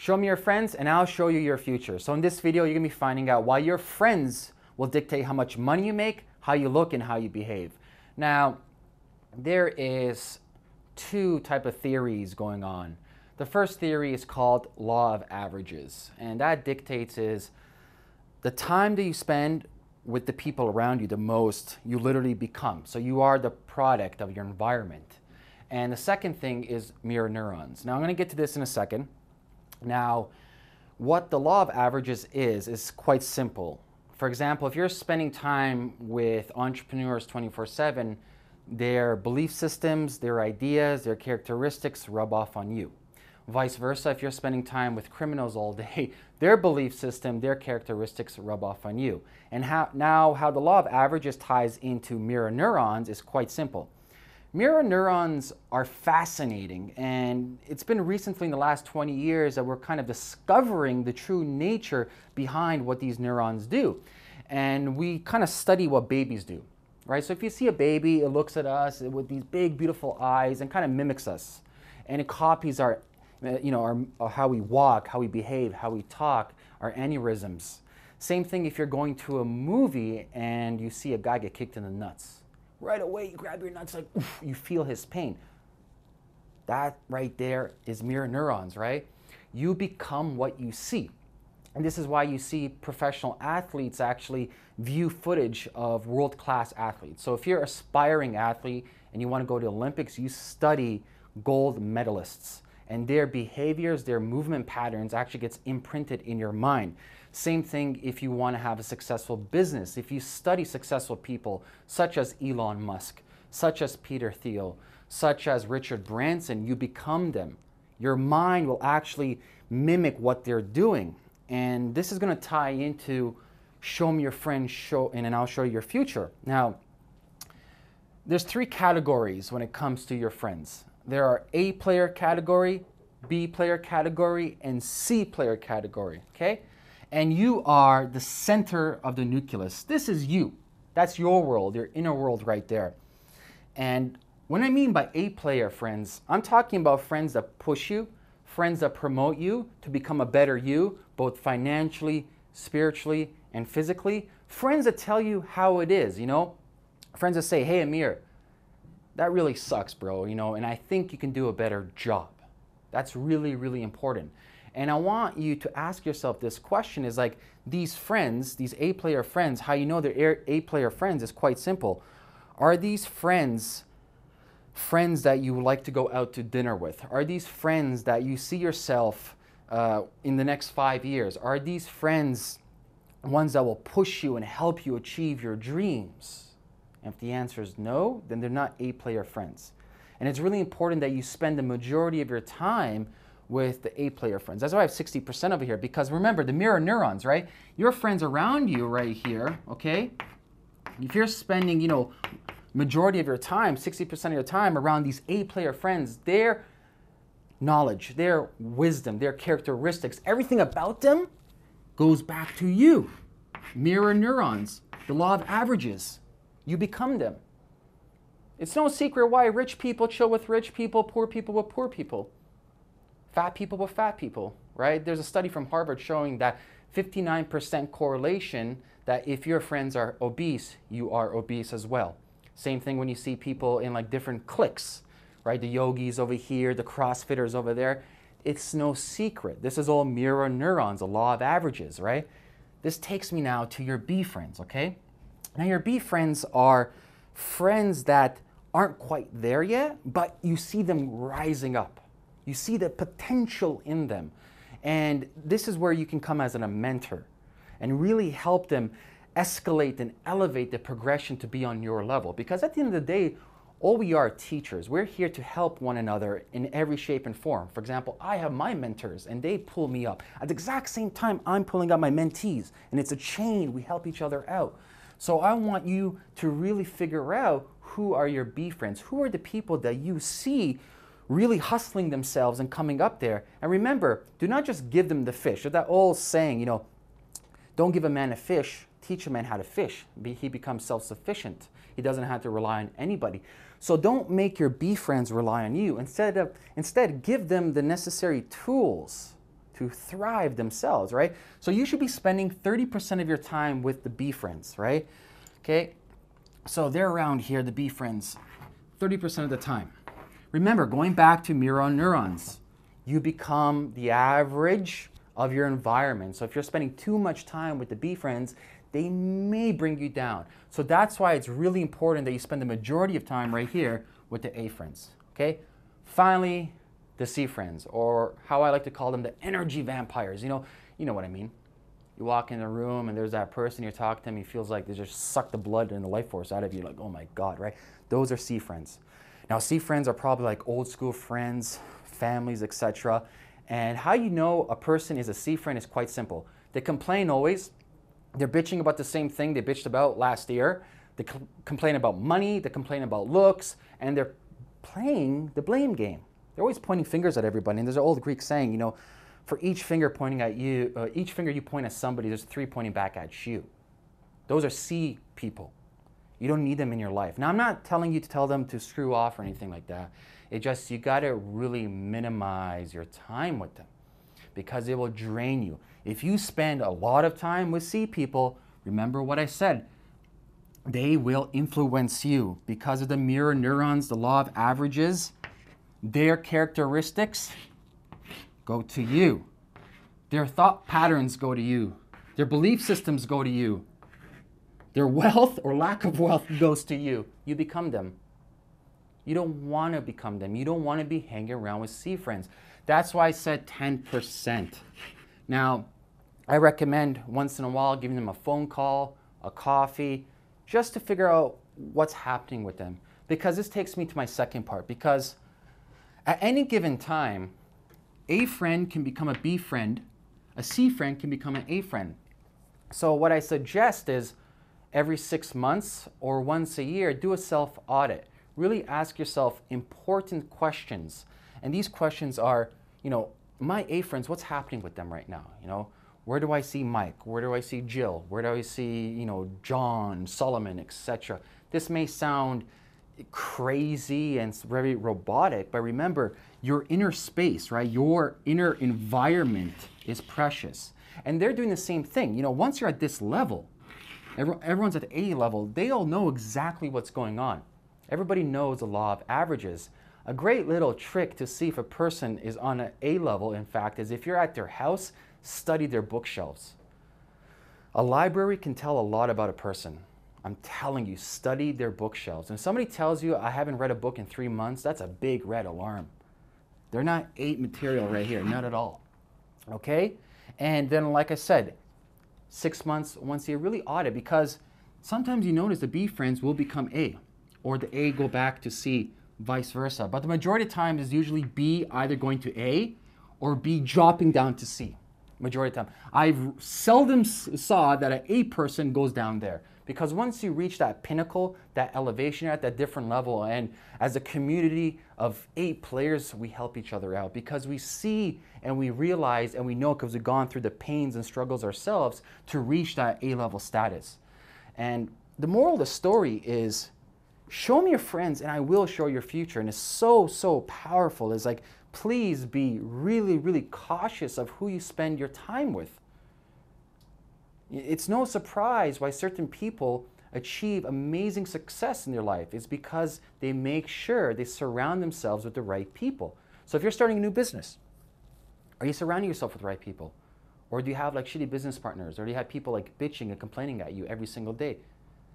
Show me your friends and I'll show you your future. So in this video, you're gonna be finding out why your friends will dictate how much money you make, how you look, and how you behave. Now, there is two type of theories going on. The first theory is called law of averages, and that dictates is the time that you spend with the people around you the most, you literally become. So you are the product of your environment. And the second thing is mirror neurons. Now I'm going to get to this in a second. Now, what the law of averages is quite simple. For example, if you're spending time with entrepreneurs 24/7, their belief systems, their ideas, their characteristics rub off on you. Vice versa, if you're spending time with criminals all day, their belief system, their characteristics rub off on you. And how the law of averages ties into mirror neurons is quite simple. Mirror neurons are fascinating, and it's been recently in the last 20 years that we're kind of discovering the true nature behind what these neurons do. And we kind of study what babies do, right? So if you see a baby, it looks at us with these big, beautiful eyes and kind of mimics us. And it copies our how we walk, how we behave, how we talk, our aneurysms. Same thing if you're going to a movie and you see a guy get kicked in the nuts. Right away, you grab your nuts, like, oof, you feel his pain. That right there is mirror neurons, right? You become what you see. And this is why you see professional athletes actually view footage of world-class athletes. So if you're an aspiring athlete and you want to go to the Olympics, you study gold medalists. And their behaviors, their movement patterns actually gets imprinted in your mind. Same thing if you want to have a successful business. If you study successful people such as Elon Musk, such as Peter Thiel, such as Richard Branson, you become them. Your mind will actually mimic what they're doing. And this is going to tie into show me your friends, and then I'll show you your future. Now, there's three categories when it comes to your friends. There are A player category, B player category, and C player category, okay? And you are the center of the nucleus. This is you. That's your world, your inner world right there. And when I mean by A player friends, I'm talking about friends that push you, friends that promote you to become a better you, both financially, spiritually, and physically. Friends that tell you how it is, you know? Friends that say, hey, Ameer, that really sucks, bro, you know, and I think you can do a better job. That's really, really important. And I want you to ask yourself this question is like, these friends, these A-player friends, how you know they're A-player friends is quite simple. Are these friends that you would like to go out to dinner with? Are these friends that you see yourself in the next 5 years? Are these friends ones that will push you and help you achieve your dreams? And if the answer is no, then they're not A-player friends. And it's really important that you spend the majority of your time with the A-player friends. That's why I have 60% over here, because remember, the mirror neurons, right? Your friends around you right here, okay? If you're spending, you know, majority of your time, 60% of your time around these A-player friends, their knowledge, their wisdom, their characteristics, everything about them goes back to you. Mirror neurons, the law of averages. You become them. It's no secret why rich people chill with rich people, poor people with poor people, fat people with fat people, right? There's a study from Harvard showing that 59% correlation that if your friends are obese, you are obese as well. Same thing when you see people in like different cliques, right? The yogis over here, the CrossFitters over there. It's no secret. This is all mirror neurons, a law of averages, right? This takes me now to your B friends, okay? Now your B friends are friends that aren't quite there yet, but you see them rising up. You see the potential in them. And this is where you can come as a mentor and really help them escalate and elevate the progression to be on your level. Because at the end of the day, all we are teachers. We're here to help one another in every shape and form. For example, I have my mentors and they pull me up. At the exact same time, I'm pulling up my mentees, and it's a chain. We help each other out. So I want you to really figure out who are your B friends, who are the people that you see really hustling themselves and coming up there. And remember, do not just give them the fish. There's that old saying, you know, don't give a man a fish, teach a man how to fish. He becomes self-sufficient. He doesn't have to rely on anybody. So don't make your B friends rely on you. Instead, give them the necessary tools to thrive themselves, right? So you should be spending 30% of your time with the B friends, right? Okay, so they're around here, the B friends, 30% of the time. Remember, going back to mirror on neurons, you become the average of your environment. So if you're spending too much time with the B friends, they may bring you down. So that's why it's really important that you spend the majority of time right here with the A friends, okay? Finally, the C friends, or how I like to call them, the energy vampires. You know what I mean. You walk in a room and there's that person, you're talking to them, he feels like they just suck the blood and the life force out of you, like, oh my God, right? Those are C friends. Now, C friends are probably like old school friends, families, etc. And how you know a person is a C friend is quite simple. They complain always. They're bitching about the same thing they bitched about last year. They complain about money, they complain about looks, and they're playing the blame game. They're always pointing fingers at everybody. And there's an old Greek saying, you know, for each finger pointing at you, each finger you point at somebody, there's 3 pointing back at you. Those are C people. You don't need them in your life. Now, I'm not telling you to tell them to screw off or anything like that. It just, you got to really minimize your time with them because it will drain you. If you spend a lot of time with C people, remember what I said, they will influence you because of the mirror neurons, the law of averages. Their characteristics go to you. Their thought patterns go to you. Their belief systems go to you. Their wealth or lack of wealth goes to you. You become them. You don't want to become them. You don't want to be hanging around with C friends. That's why I said 10%. Now, I recommend once in a while giving them a phone call, a coffee, just to figure out what's happening with them. Because this takes me to my second part. Because at any given time, a friend can become a B friend, a C friend can become an A friend. So what I suggest is every 6 months or once a year, do a self-audit. Really ask yourself important questions. And these questions are, you know, my A friends, what's happening with them right now? You know, where do I see Mike? Where do I see Jill? Where do I see, you know, John, Solomon, etc.? This may sound crazy and very robotic, but remember, your inner space, right? Your inner environment is precious. And they're doing the same thing. You know, once you're at this level, everyone's at the A level, they all know exactly what's going on. Everybody knows the law of averages. A great little trick to see if a person is on an A level, in fact, is if you're at their house, study their bookshelves. A library can tell a lot about a person. I'm telling you, study their bookshelves. And if somebody tells you, I haven't read a book in 3 months, that's a big red alarm. They're not A material right here, not at all. Okay? And then, like I said, 6 months, once you really audit, because sometimes you notice the B friends will become A, or the A go back to C, vice versa. But the majority of the time is usually B either going to A or B dropping down to C. Majority of the time. I've seldom saw that an A person goes down there. Because once you reach that pinnacle, that elevation, you're at that different level. And as a community of 8 players, we help each other out because we see and we realize and we know because we've gone through the pains and struggles ourselves to reach that A-level status. And the moral of the story is, show me your friends and I will show your future. And it's so, so powerful. It's like, please be really, really cautious of who you spend your time with. It's no surprise why certain people achieve amazing success in their life. It's because they make sure they surround themselves with the right people. So if you're starting a new business, are you surrounding yourself with the right people? Or do you have like shitty business partners? Or do you have people like bitching and complaining at you every single day?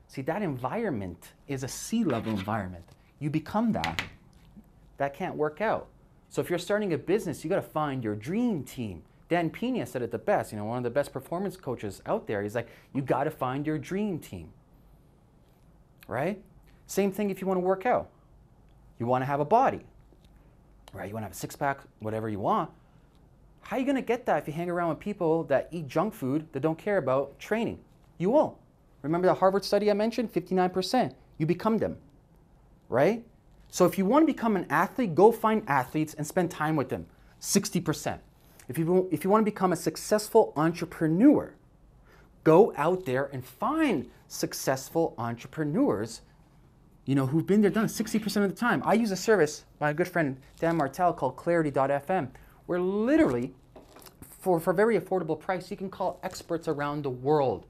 See, that environment is a C-level environment. You become that. That can't work out. So if you're starting a business, you got to find your dream team. Dan Pena said it the best, you know, one of the best performance coaches out there. He's like, you got to find your dream team, right? Same thing if you want to work out. You want to have a body, right? You want to have a six-pack, whatever you want. How are you going to get that if you hang around with people that eat junk food that don't care about training? You won't. Remember the Harvard study I mentioned? 59%. You become them, right? So if you want to become an athlete, go find athletes and spend time with them, 60%. If you want to become a successful entrepreneur, go out there and find successful entrepreneurs, you know, who've been there, done it 60% of the time. I use a service by a good friend, Dan Martell, called clarity.fm, where literally for a very affordable price. You can call experts around the world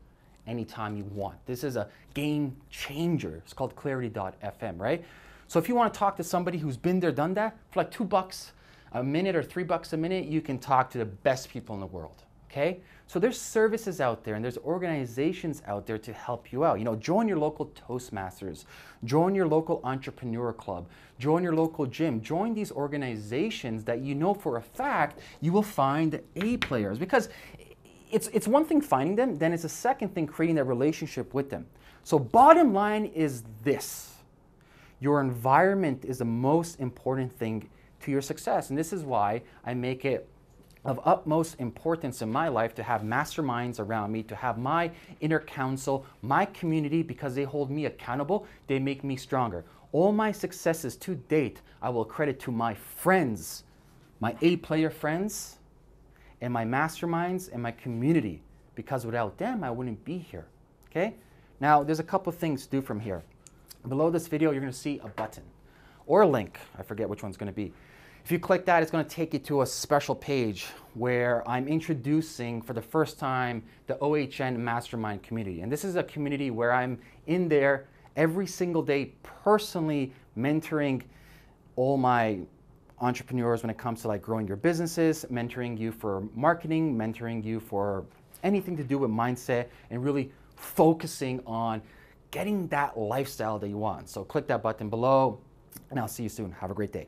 anytime you want. This is a game changer. It's called clarity.fm, right? So if you want to talk to somebody who's been there, done that, for like $2 a minute or $3 a minute, you can talk to the best people in the world, okay? So there's services out there and there's organizations out there to help you out. You know, join your local Toastmasters, join your local entrepreneur club, join your local gym, join these organizations that you know for a fact you will find A players, because it's one thing finding them, then it's a second thing creating that relationship with them. So bottom line is this: your environment is the most important thing to your success. And this is why I make it of utmost importance in my life to have masterminds around me, to have my inner council, my community, because they hold me accountable, they make me stronger. All my successes to date, I will credit to my friends, my A-player friends, and my masterminds and my community, because without them, I wouldn't be here, okay? Now, there's a couple of things to do from here. Below this video, you're gonna see a button or a link. I forget which one's gonna be. If you click that, it's gonna take you to a special page where I'm introducing for the first time the OHN Mastermind community. And this is a community where I'm in there every single day personally mentoring all my entrepreneurs when it comes to like growing your businesses, mentoring you for marketing, mentoring you for anything to do with mindset, and really focusing on getting that lifestyle that you want. So click that button below, and I'll see you soon. Have a great day.